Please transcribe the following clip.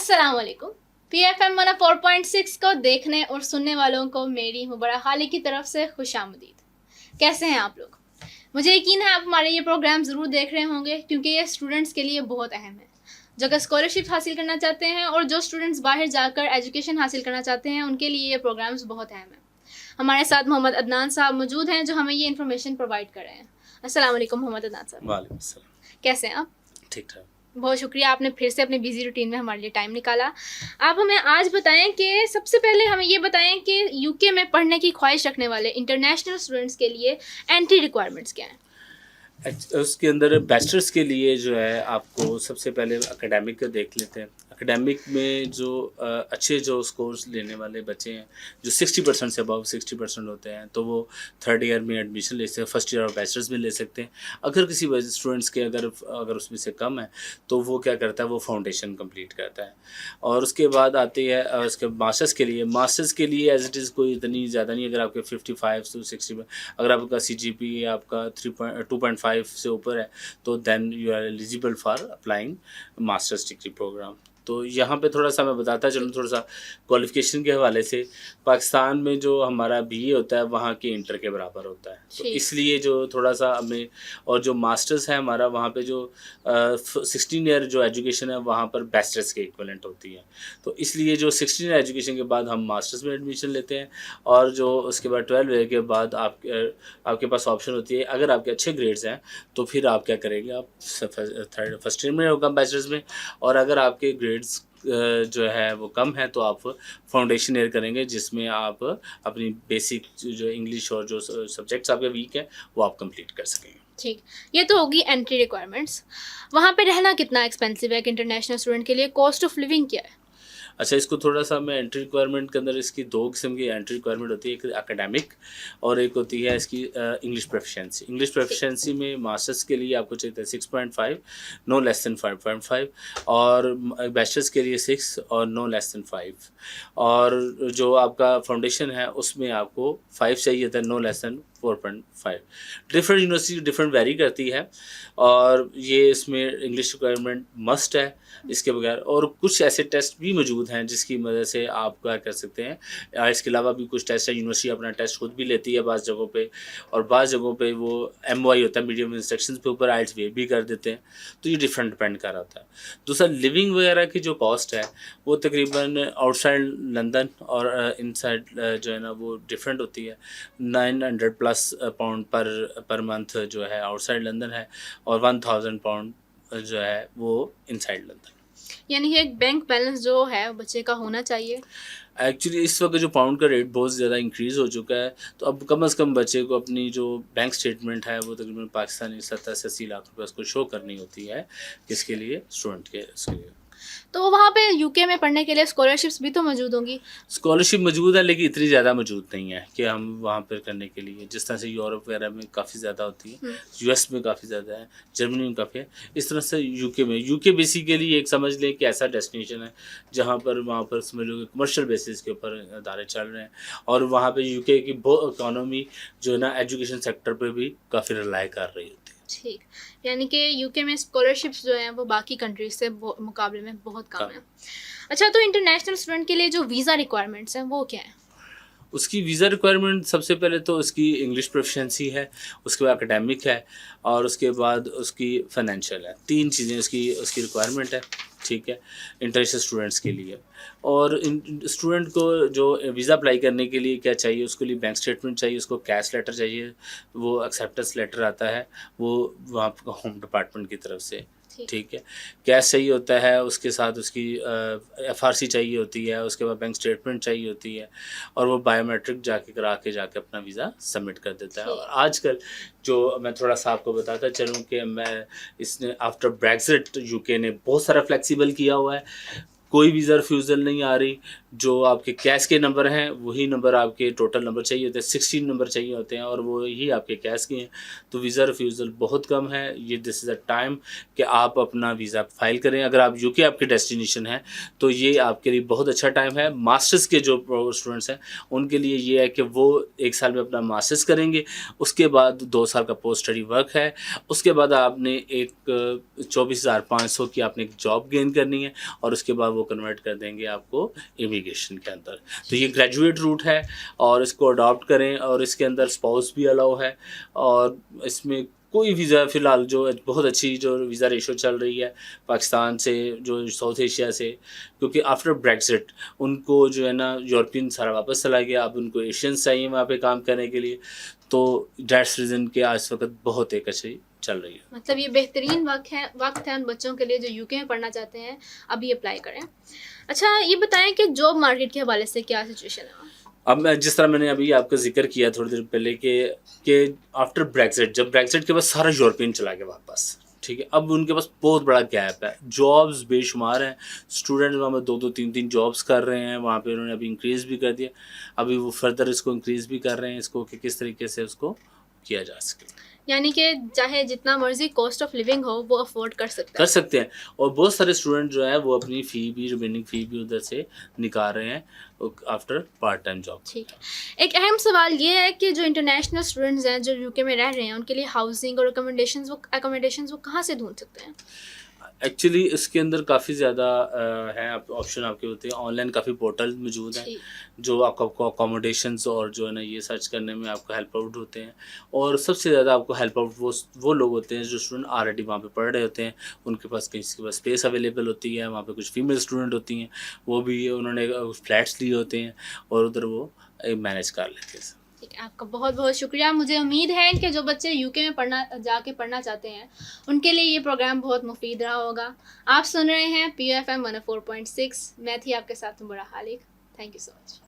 अस्सलाम वालेकुम। PFM 104.6 को देखने और सुनने वालों को मेरी मुबरा खाली की तरफ से खुशामदीद। कैसे हैं आप लोग? मुझे यकीन है आप हमारे ये प्रोग्राम ज़रूर देख रहे होंगे क्योंकि ये स्टूडेंट्स के लिए बहुत अहम है जो कि स्कॉलरशिप हासिल करना चाहते हैं और जो स्टूडेंट्स बाहर जाकर एजुकेशन हासिल करना चाहते हैं उनके लिए ये प्रोग्राम्स बहुत अहम है। हमारे साथ मोहम्मद अदनान साहब मौजूद हैं जो हमें ये इन्फॉर्मेशन प्रोवाइड कर रहे हैं। अस्सलाम वालेकुम मोहम्मद अदनान साहब। वालेकुम सलाम। कैसे हैं आप? ठीक ठाक। बहुत शुक्रिया, आपने फिर से अपने बिजी रूटीन में हमारे लिए टाइम निकाला। आप हमें आज बताएं कि सबसे पहले हमें ये बताएं कि यूके में पढ़ने की ख्वाहिश रखने वाले इंटरनेशनल स्टूडेंट्स के लिए एंट्री रिक्वायरमेंट्स क्या हैं? उसके अंदर बैचलर्स के लिए जो है आपको सबसे पहले एकेडमिक का देख लेते हैं। एकेडमिक में जो अच्छे जो स्कोर्स लेने वाले बच्चे हैं जो 60% से अबव 60% होते हैं तो वो थर्ड ईयर में एडमिशन ले सकते हैं, फर्स्ट ईयर और बैचलर्स में ले सकते हैं। अगर किसी स्टूडेंट्स के अगर उसमें से कम है तो वो क्या करता है, वो फाउंडेशन कंप्लीट करता है और उसके बाद आती है उसके मास्टर्स के लिए एज इट इज़ कोई इतनी ज़्यादा नहीं। अगर आपके 55 to 60 में अगर आपका CGPA आपका 2.5 से ऊपर है तो then you are eligible for applying masters degree programme. तो यहाँ पे थोड़ा सा मैं बताता चलूँ, थोड़ा सा क्वालिफ़िकेशन के हवाले से पाकिस्तान में जो हमारा BA होता है वहाँ के इंटर के बराबर होता है, तो इसलिए जो थोड़ा सा हमें और जो मास्टर्स है हमारा वहाँ पे जो 16 ईयर जो एजुकेशन है वहाँ पर बैचलर्स के इक्वलेंट होती है। तो इसलिए जो 16 ईयर एजुकेशन के बाद हम मास्टर्स में एडमिशन लेते हैं और जो उसके बाद 12 ईयर के बाद आपके पास ऑप्शन होती है। अगर आपके अच्छे ग्रेड्स हैं तो फिर आप क्या करेंगे, आप फर्स्ट ईयर में होगा बैचलर्स में, और अगर आपके ग्रेड्स जो है वो कम है तो आप फाउंडेशन ईयर करेंगे जिसमें आप अपनी बेसिक जो इंग्लिश और जो सब्जेक्ट्स आपके वीक हैं वो आप कंप्लीट कर सकेंगे। ठीक, ये तो होगी एंट्री रिक्वायरमेंट्स। वहाँ पे रहना कितना एक्सपेंसिव है एक इंटरनेशनल स्टूडेंट के लिए? कॉस्ट ऑफ लिविंग क्या है? अच्छा, इसको थोड़ा सा मैं एंट्री रिक्वायरमेंट के अंदर इसकी दो किस्म की एंट्री रिक्वायरमेंट होती है, एक एकेडमिक और एक होती है इसकी इंग्लिश प्रोफिशिएंसी। इंग्लिश प्रोफिशिएंसी में मास्टर्स के लिए आपको चाहिए 6.5, नो लेस देन 5.5, और बैचलर्स के लिए 6 और नो लेस देन 5, और जो आपका फाउंडेशन है उसमें आपको 5 चाहिए था, no less than 4.5। Different university different vary करती है और ये इसमें इंग्लिश रिक्वायरमेंट मस्ट है इसके बगैर। और कुछ ऐसे टेस्ट भी मौजूद हैं जिसकी मदद से आप क्या कर सकते हैं। इसके अलावा भी कुछ टेस्ट है, यूनिवर्सिटी अपना टेस्ट खुद भी लेती है बाज़ जगहों पे, और बाज़ जगहों पे वो MOI होता है, मीडियम इंस्ट्रक्शंस पे ऊपर IELTS वे भी कर देते हैं। तो ये डिफरेंट डिपेंड कर रहा है। दूसरा, लिविंग वगैरह की जो कॉस्ट है वो तकरीबन आउटसाइड लंदन और इनसाइड जो है ना वो डिफरेंट होती है। 900+ पाउंड पर मंथ जो है आउटसाइड लंदन है, और 1000 पाउंड जो है वो इनसाइड लंदन। यानी कि एक बैंक बैलेंस जो है बच्चे का होना चाहिए। एक्चुअली इस वक्त जो पाउंड का रेट बहुत ज़्यादा इंक्रीज़ हो चुका है, तो अब कम से कम बच्चे को अपनी जो बैंक स्टेटमेंट है वो तकरीबन पाकिस्तानी 70 से 80 लाख रुपये उसको शो करनी होती है। किसके लिए? स्टूडेंट के उसके लिए। तो वहाँ पे यूके में पढ़ने के लिए स्कॉलरशिप्स भी तो मौजूद होंगी? स्कॉलरशिप मौजूद है लेकिन इतनी ज़्यादा मौजूद नहीं है कि हम वहाँ पर करने के लिए, जिस तरह से यूरोप वगैरह में काफ़ी ज़्यादा होती है, US में काफ़ी ज़्यादा है, जर्मनी में काफ़ी है, इस तरह से यूके बेसिकली एक समझ लें कि ऐसा डेस्टिनेशन है जहाँ पर वहाँ पर समझ लो कमर्शियल बेसिस के ऊपर अदारे चल रहे हैं, और वहाँ पर यूके की बहुत इकानमी जो है ना एजुकेशन सेक्टर पर भी काफ़ी रिलाई कर रही होती है। ठीक, यानी कि यूके में स्कॉलरशिप्स जो हैं वो बाकी कंट्रीज से मुकाबले में बहुत कम है। अच्छा, तो इंटरनेशनल स्टूडेंट के लिए जो वीज़ा रिक्वायरमेंट्स हैं वो क्या है? उसकी वीज़ा रिक्वायरमेंट सबसे पहले तो उसकी इंग्लिश प्रोफिशिएंसी है, उसके बाद एकेडमिक है, और उसके बाद उसकी फाइनेंशियल है। 3 चीज़ें उसकी रिक्वायरमेंट है, ठीक है, इंटरनेशनल स्टूडेंट्स के लिए। और स्टूडेंट को जो वीज़ा अप्लाई करने के लिए क्या चाहिए, उसके लिए बैंक स्टेटमेंट चाहिए, उसको कैश लेटर चाहिए, वो एक्सेप्टेंस लेटर आता है वो वहाँ होम डिपार्टमेंट की तरफ से, ठीक है, कैश चाहिए होता है, उसके साथ उसकी FRC चाहिए होती है, उसके बाद बैंक स्टेटमेंट चाहिए होती है, और वो बायोमेट्रिक जाके अपना वीज़ा सबमिट कर देता है। और आजकल जो मैं थोड़ा सा आपको बताता चलूँ कि इसने आफ्टर ब्रेक्जिट यूके ने बहुत सारा फ्लेक्सिबल किया हुआ है। कोई वीज़ा रिफ्यूज़ल नहीं आ रही, जो आपके कैश के नंबर हैं वही नंबर आपके टोटल नंबर चाहिए होते हैं, 16 नंबर चाहिए होते हैं और वो ही आपके कैश के हैं। तो वीज़ा रिफ्यूज़ल बहुत कम है। ये दिस इज़ अ टाइम कि आप अपना वीज़ा फ़ाइल करें। अगर आप यूके आपकी डेस्टिनेशन है तो ये आपके लिए बहुत अच्छा टाइम है। मास्टर्स के जो स्टूडेंट्स हैं उनके लिए ये है कि वो 1 साल में अपना मास्टर्स करेंगे, उसके बाद 2 साल का पोस्ट स्टडी वर्क है, उसके बाद आपने एक 24,500 की आपने एक जॉब गेन करनी है, और उसके बाद वो कन्वर्ट कर देंगे आपको इमिग्रेशन के अंदर। तो ये ग्रेजुएट रूट है और इसको अडॉप्ट करें, और इसके अंदर स्पाउस भी अलाउ है, और इसमें कोई वीज़ा फ़िलहाल जो बहुत अच्छी जो वीज़ा रेशो चल रही है पाकिस्तान से, जो साउथ एशिया से, क्योंकि आफ्टर ब्रेक्सिट उनको जो है ना यूरोपियन सारा वापस चला गया, अब उनको एशियंस चाहिए वहाँ पे काम करने के लिए। तो दैट्स रीज़न के आज वक्त बहुत एक अच्छी चल रही है। मतलब ये बेहतरीन वक्त है उन बच्चों के लिए जो यूके में पढ़ना चाहते हैं, अभी अप्लाई करें। अच्छा, ये बताएं कि जॉब मार्केट के हवाले से क्या सिचुएशन है? अब मैं जिस तरह मैंने अभी आपका जिक्र किया थोड़ी देर पहले कि आफ्टर ब्रेक्सिट, जब ब्रेक्सिट के बाद सारा यूरोपियन चला गया वापस, ठीक है, अब उनके पास बहुत बड़ा गैप है, जॉब्स बेशुमार हैं, स्टूडेंट्स वहाँ पर 2-2 3-3 जॉब्स कर रहे हैं, वहाँ पे उन्होंने अभी इंक्रीज़ भी कर दिया, अभी वो फर्दर इसको इंक्रीज़ भी कर रहे हैं इसको, कि किस तरीके से उसको किया जा सके। यानी कि चाहे जितना मर्जी कॉस्ट ऑफ लिविंग हो वो अफोर्ड कर सकते हैं, और बहुत सारे स्टूडेंट जो है वो अपनी फ़ी भी, रिमेनिंग फ़ी भी उधर से निकाल रहे हैं आफ्टर पार्ट टाइम जॉब। ठीक है। एक अहम सवाल ये है कि जो इंटरनेशनल स्टूडेंट्स हैं जो यूके में रह रहे हैं, उनके लिए हाउसिंग और अकोमोडेशंस वो कहाँ से ढूंढ सकते हैं? एक्चुअली इसके अंदर काफ़ी ज़्यादा हैं ऑप्शन आपके होते हैं, ऑनलाइन काफ़ी पोर्टल मौजूद हैं जो आपको अकोमोडेशंस और जो है ना ये सर्च करने में आपको हेल्प आउट होते हैं, और सबसे ज़्यादा आपको हेल्प आउट वो लोग होते हैं जो स्टूडेंट ऑलरेडी वहाँ पे पढ़ रहे होते हैं, उनके पास किसी के पास स्पेस अवेलेबल होती है, वहाँ पे कुछ फीमेल स्टूडेंट होती हैं, वो भी उन्होंने फ्लैट्स लिए होते हैं और उधर वो मैनेज कर लेते हैं। ठीक है, आपका बहुत बहुत शुक्रिया। मुझे उम्मीद है कि जो बच्चे यूके में जाके पढ़ना चाहते हैं उनके लिए ये प्रोग्राम बहुत मुफीद रहा होगा। आप सुन रहे हैं PFM 104.6, मैं थी आपके साथ Mubara Khaliq. Thank you so much.